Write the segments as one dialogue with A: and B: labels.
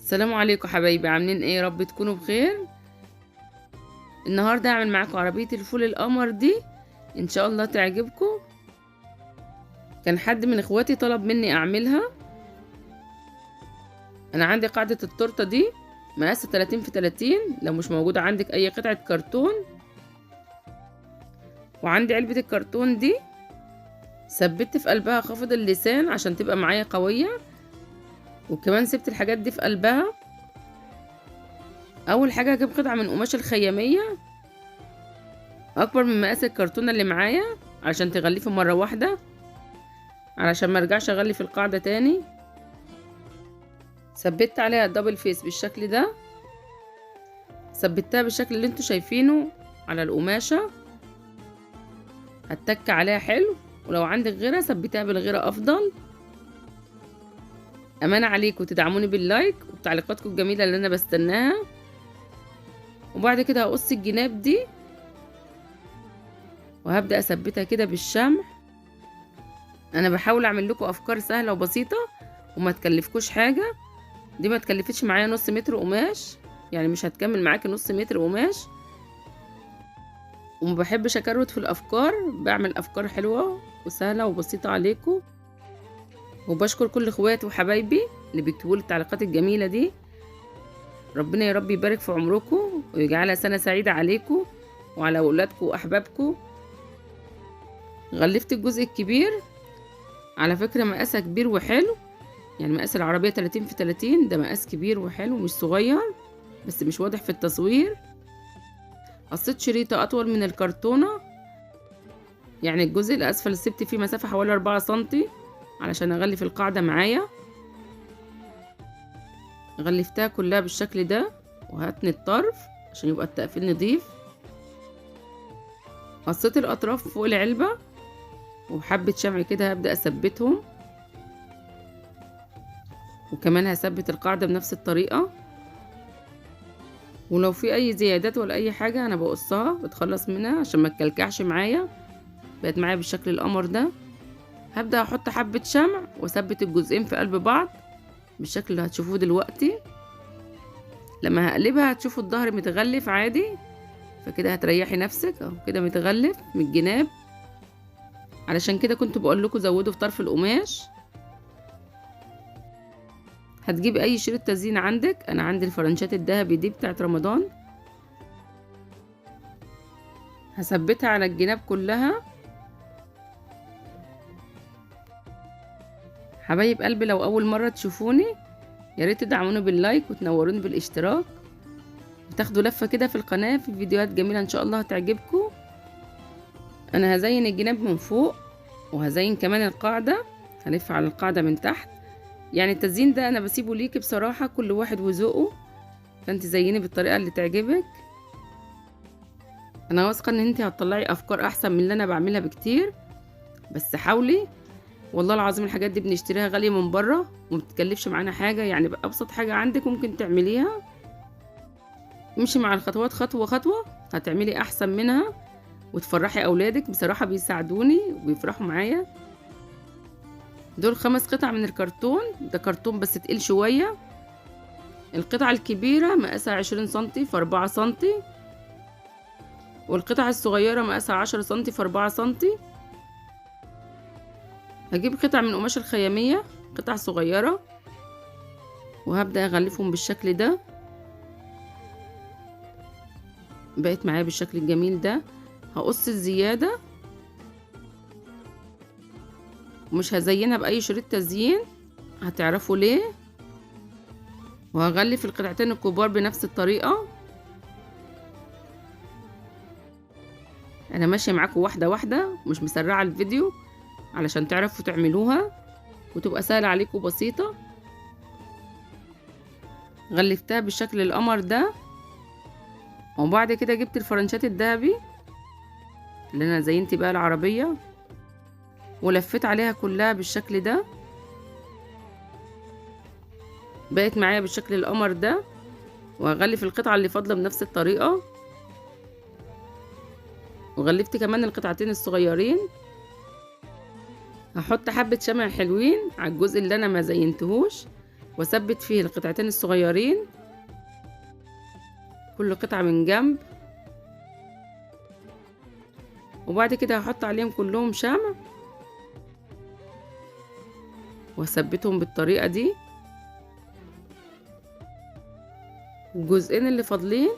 A: السلام عليكم حبايبي، عاملين ايه؟ يا رب تكونوا بخير. النهارده هعمل معاكم عربيه الفول القمر دي، ان شاء الله تعجبكم. كان حد من اخواتي طلب مني اعملها. انا عندي قاعده التورته دي مقاس 30 في 30، لو مش موجوده عندك اي قطعه كرتون. وعندي علبه الكرتون دي ثبت في قلبها خافض اللسان عشان تبقى معايا قويه، وكمان سبت الحاجات دي في قلبها. اول حاجه هجيب قطعه من قماش الخياميه اكبر من مقاس الكرتونه اللي معايا عشان تغلفه مره واحده، علشان ما ارجعش اغلف القاعده تاني. ثبت عليها الدبل فيس بالشكل ده، ثبتها بالشكل اللي انتوا شايفينه على القماشه. هتك عليها حلو، ولو عندك غيرها ثبتها بالغيره افضل. امانه عليكم تدعموني باللايك وبتعليقاتكم الجميله اللي انا بستناها. وبعد كده هقص الجناب دي وهبدا اثبتها كده بالشمع. انا بحاول اعمل لكم افكار سهله وبسيطه وما تكلفكوش حاجه. دي ما تكلفتش معايا نص متر قماش، يعني مش هتكمل معاكي نص متر قماش. وما بحبش اكروت في الافكار، بعمل افكار حلوه وسهله وبسيطه عليكم. وبشكر كل اخواتي وحبايبي اللي بيكتبوا لي التعليقات الجميله دي. ربنا يا رب يبارك في عمركم ويجعلها سنه سعيده عليكم وعلى اولادكم واحبابكم. غلفت الجزء الكبير، على فكره مقاسها كبير وحلو، يعني مقاس العربيه 30 في 30، ده مقاس كبير وحلو مش صغير، بس مش واضح في التصوير. قصيت شريطه اطول من الكرتونه، يعني الجزء الاسفل سبت فيه مسافه حوالي 4 سنتي علشان اغلف القاعده معايا. غلفتها كلها بالشكل ده، وهتني الطرف عشان يبقى التقفيل نضيف. قصيت الاطراف فوق العلبه وبحبه شمع كده هبدا اثبتهم، وكمان هثبت القاعده بنفس الطريقه. ولو في اي زيادات ولا اي حاجه انا بقصها بتخلص منها عشان ما تكلكعش معايا. بقت معايا بالشكل القمر ده. هبدا احط حبه شمع واثبت الجزئين في قلب بعض بالشكل اللي هتشوفوه دلوقتي. لما هقلبها هتشوفوا الظهر متغلف عادي، فكده هتريحي نفسك اهو كده متغلف من الجناب. علشان كده كنت بقول لكم زودوا في طرف القماش. هتجيبي اي شريط تزيين عندك، انا عندي الفرنشات الذهبي دي بتاعت رمضان. هثبتها على الجناب كلها. حبايب قلبي لو اول مره تشوفوني يا ريت تدعموني باللايك وتنوروني بالاشتراك، وتاخدوا لفه كده في القناه، في فيديوهات جميله ان شاء الله هتعجبكم. انا هزين الجناب من فوق وهزين كمان القاعده، هلف على القاعده من تحت. يعني التزيين ده انا بسيبه ليكي بصراحه، كل واحد وذوقه، فانت زيني بالطريقه اللي تعجبك. انا واثقه ان انت هتطلعي افكار احسن من اللي انا بعملها بكتير، بس حاولي. والله العظيم الحاجات دي بنشتريها غاليه من بره وما بتكلفش معانا حاجه، يعني بابسط حاجه عندك ممكن تعمليها. امشي مع الخطوات خطوه خطوه هتعملي احسن منها وتفرحي اولادك. بصراحه بيساعدوني وبيفرحوا معايا. دول 5 قطع من الكرتون، ده كرتون بس تقيل شويه. القطعه الكبيره مقاسها 20 سنتي في 4 سنتي، والقطعه الصغيره مقاسها 10 سنتي في 4 سنتي. هجيب قطع من قماش الخياميه، قطع صغيره، وهبدا اغلفهم بالشكل ده. بقت معايا بالشكل الجميل ده. هقص الزياده ومش هزينها باي شريط تزيين، هتعرفوا ليه. وهغلف القطعتين الكبار بنفس الطريقه. انا ماشيه معاكم واحده واحده مش مسرعه الفيديو علشان تعرفوا تعملوها وتبقى سهله عليكم بسيطه. غلفتها بالشكل القمر ده، وبعد كده جبت الفرنشات الذهبي اللي انا زينت بقى العربيه ولفيت عليها كلها بالشكل ده. بقت معايا بالشكل القمر ده. وهغلف القطعه اللي فاضله بنفس الطريقه، وغلفت كمان القطعتين الصغيرين. هحط حبه شمع حلوين على الجزء اللي انا ما زينتهوش واثبت فيه القطعتين الصغيرين، كل قطعة من جنب. وبعد كده هحط عليهم كلهم شمع واثبتهم بالطريقة دي. الجزئين اللي فاضلين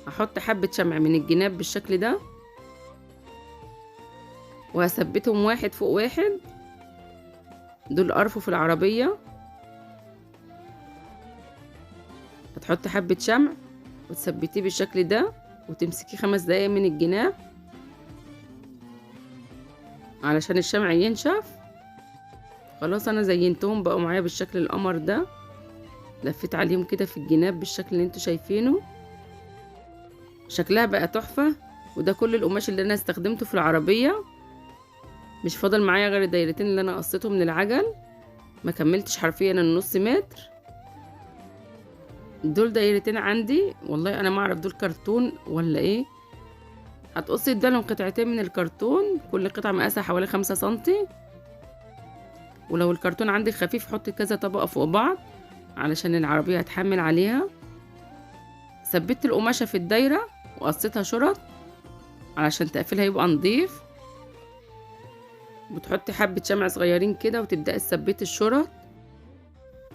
A: هحط حبة شمع من الجناب بالشكل ده، وهثبتهم واحد فوق واحد. دول أرفف العربية. هتحطي حبة شمع وتثبتيه بالشكل ده، وتمسكيه 5 دقايق من الجناب علشان الشمع ينشف. خلاص انا زينتهم بقوا معايا بالشكل القمر ده. لفيت عليهم كده في الجناب بالشكل اللي انتوا شايفينه، شكلها بقى تحفة. وده كل القماش اللي انا استخدمته في العربية. مش فاضل معايا غير الدايرتين اللي انا قصيتهم من العجل، ما كملتش حرفيا النص متر. دول دايرتين عندي، والله انا ما اعرف دول كرتون ولا ايه. هتقصي ادالهم قطعتين من الكرتون، كل قطعة مقاسها حوالي 5 سنتي. ولو الكرتون عندك خفيف حطي كذا طبقة فوق بعض علشان العربية هتحمل عليها. ثبت القماشة في الدايرة وقصيتها شرط علشان تقفلها يبقى نضيف. بتحطي حبة شمع صغيرين كده وتبدأي تثبتي الشرط.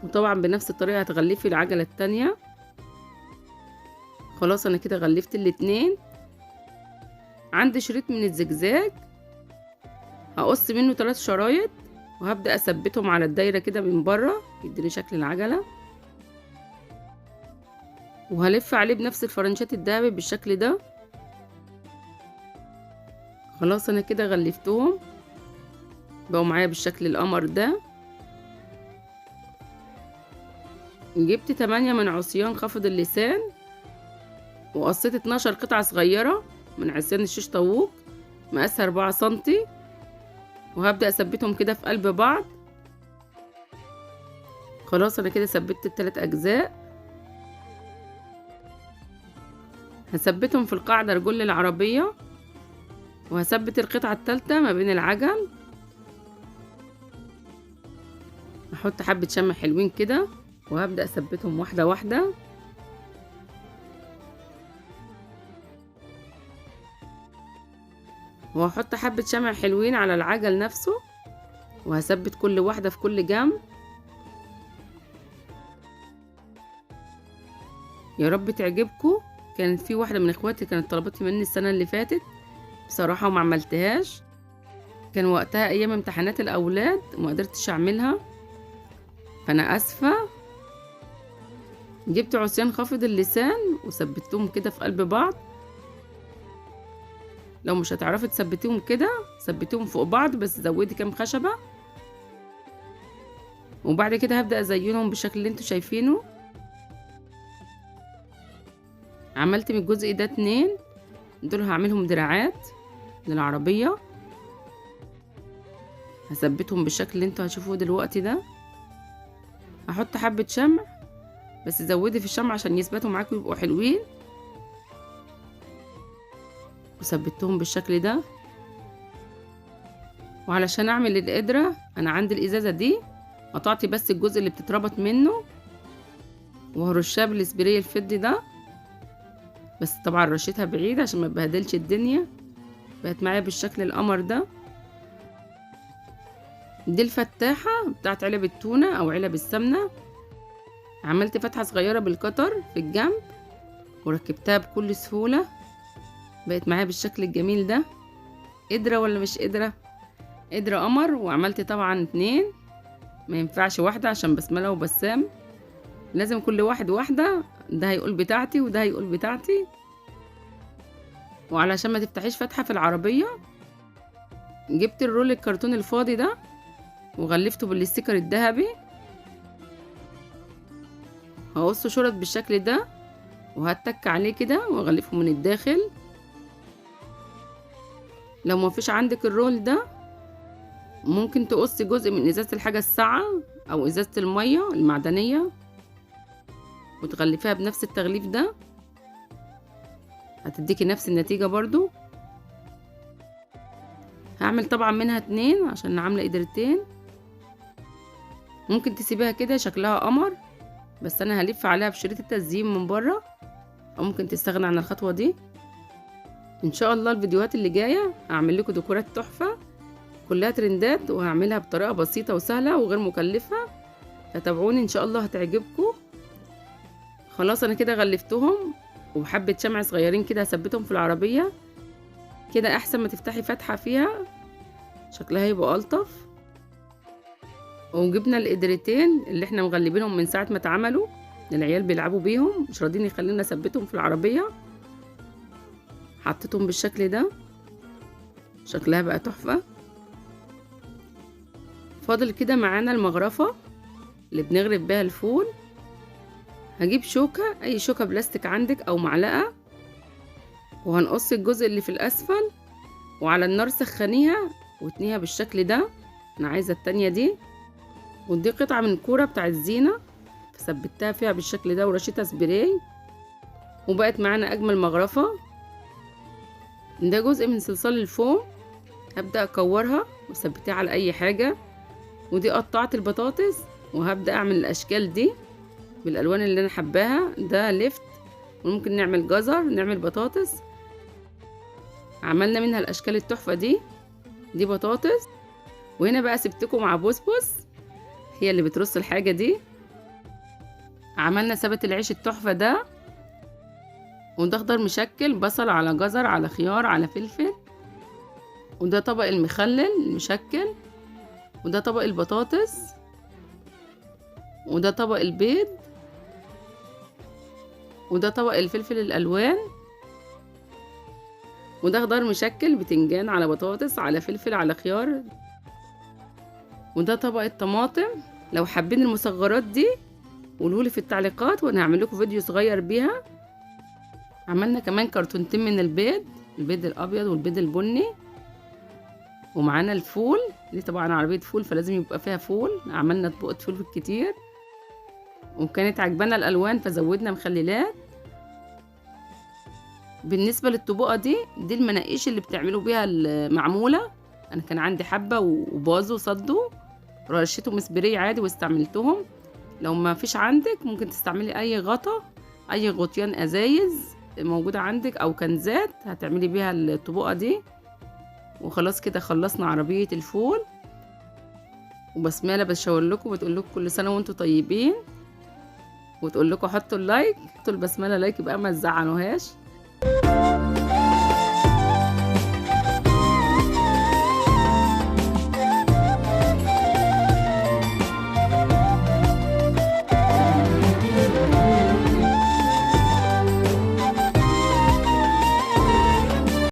A: وطبعا بنفس الطريقة هتغلفي العجلة التانية. خلاص انا كده غلفت الاتنين. عندي شريط من الزجزاج هقص منه 3 شرايط، وهبدأ اثبتهم على الدايرة كده من بره يديني شكل العجلة. وهلف عليه بنفس الفرنشات الدهبي بالشكل ده. خلاص انا كده غلفتهم بقوا معايا بالشكل القمر ده. جبت 8 من عصيان خفض اللسان، وقصيت 12 قطعة صغيرة من عصيان الشيش طاووق مقاسها 4 سنتي، وهبدأ اثبتهم كده في قلب بعض. خلاص انا كده ثبتت ال3 اجزاء. هثبتهم في القاعدة رجل العربية، وهثبت القطعة الثالثة ما بين العجل. احط حبة شمع حلوين كده وهبدأ اثبتهم واحدة واحدة. وهحط حبة شمع حلوين على العجل نفسه، وهثبت كل واحدة في كل جنب. يا رب تعجبكم. كانت في واحدة من اخواتي كانت طلبتني مني السنة اللي فاتت بصراحة وما عملتهاش، كان وقتها ايام امتحانات الاولاد وما قدرتش اعملها، فانا اسفة. جبت عصيان خافض اللسان وثبتهم كده في قلب بعض. لو مش هتعرفي تثبتيهم كده ثبتيهم فوق بعض، بس زودي كام خشبة. وبعد كده هبدأ ازينهم بالشكل اللي انتوا شايفينه. عملت من الجزء ده 2، دول هعملهم دراعات للعربية. هثبتهم بالشكل اللي انتوا هتشوفوه دلوقتي ده. هحط حبة شمع، بس زودي في الشمع عشان يثبتوا معاكم يبقوا حلوين. وثبتهم بالشكل ده. وعلشان اعمل القدرة انا عندي الازازة دي قطعت بس الجزء اللي بتتربط منه، وهرشها بالسبراي الفضي ده، بس طبعا رشيتها بعيد عشان ما تبهدلش الدنيا. بقت معايا بالشكل القمر ده. دي الفتاحة بتاعت علب التونة او علب السمنة. عملت فتحة صغيرة بالقطر في الجنب وركبتها بكل سهولة. بقت معايا بالشكل الجميل ده. قدرة ولا مش قدرة؟ قدرة قمر. وعملت طبعا 2، ما ينفعش واحدة عشان بسملة وبسام، لازم كل واحد واحدة. ده هيقول بتاعتي وده هيقول بتاعتي. وعلشان ما تفتحيش فتحة في العربية جبت الرول الكرتون الفاضي ده وغلفته بالاستيكر الذهبي. هقصه شرط بالشكل ده وهتك عليه كده واغلفه من الداخل. لو ما فيش عندك الرول ده ممكن تقصي جزء من ازازة الحاجة الساقعة او ازازة المية المعدنية وتغلفيها بنفس التغليف ده، هتديكي نفس النتيجة برضو. هعمل طبعا منها 2 عشان عاملة قدرتين. ممكن تسيبيها كده شكلها قمر، بس انا هلف عليها بشريط التزيين من بره، او ممكن تستغنى عن الخطوه دي. ان شاء الله الفيديوهات اللي جايه هعمل لكم ديكورات تحفه كلها ترندات، وهعملها بطريقه بسيطه وسهله وغير مكلفه، فتابعوني ان شاء الله هتعجبكم. خلاص انا كده غلفتهم، وحبه شمع صغيرين كده هثبتهم في العربيه كده، احسن ما تفتحي فتحه فيها شكلها هيبقى الطف. وجبنا القدرتين اللي احنا مغلبينهم من ساعه ما اتعملوا، العيال بيلعبوا بيهم مش راضيين يخلينا نثبتهم في العربيه، حطيتهم بالشكل ده، شكلها بقى تحفه. فاضل كده معانا المغرفه اللي بنغرف بيها الفول. هجيب شوكه، اي شوكه بلاستيك عندك او معلقه، وهنقص الجزء اللي في الاسفل، وعلى النار سخنيها واتنيها بالشكل ده. انا عايزه التانية دي، ودي قطعه من الكوره بتاع الزينه فثبتها فيها بالشكل ده ورشيتها سبراي، وبقت معانا اجمل مغرفه. ده جزء من صلصال الفوم، هبدا اكورها وثبتها على اي حاجه. ودي قطعت البطاطس، وهبدا اعمل الاشكال دي بالالوان اللي انا حباها. ده لفت، وممكن نعمل جزر، نعمل بطاطس. عملنا منها الاشكال التحفه دي بطاطس. وهنا بقى سبتكم مع بوسبوس، هي اللي بترص الحاجه دي. عملنا سبت العيش التحفه ده، وده خضار مشكل، بصل على جزر على خيار على فلفل. وده طبق المخلل المشكل، وده طبق البطاطس، وده طبق البيض، وده طبق الفلفل الالوان، وده خضار مشكل، بتنجان على بطاطس على فلفل على خيار، وده طبق الطماطم. لو حابين المصغرات دي قولولي في التعليقات وانا هعمل لكم فيديو صغير بيها. عملنا كمان كرتونتين من البيض الابيض والبيض البني. ومعانا الفول، دي طبعا عربيه فول فلازم يبقى فيها فول، عملنا طبقه فول كتير، وكانت عجبانا الالوان فزودنا مخللات. بالنسبه للطبقه دي المناقيش اللي بتعملوا بيها المعموله. انا كان عندي حبه وباظوا صدوا، رشيتهم سبراي عادي واستعملتهم. لو ما فيش عندك ممكن تستعملي اي غطا، اي غطيان ازايز موجوده عندك او كنزات هتعملي بيها الطبقه دي. وخلاص كده خلصنا عربيه الفول. وبسمله بتشاور لكم بتقول لكم كل سنه وانتم طيبين، وتقول لكم حطوا اللايك، حطوا البسمله لايك بقى ما تزعلوهاش.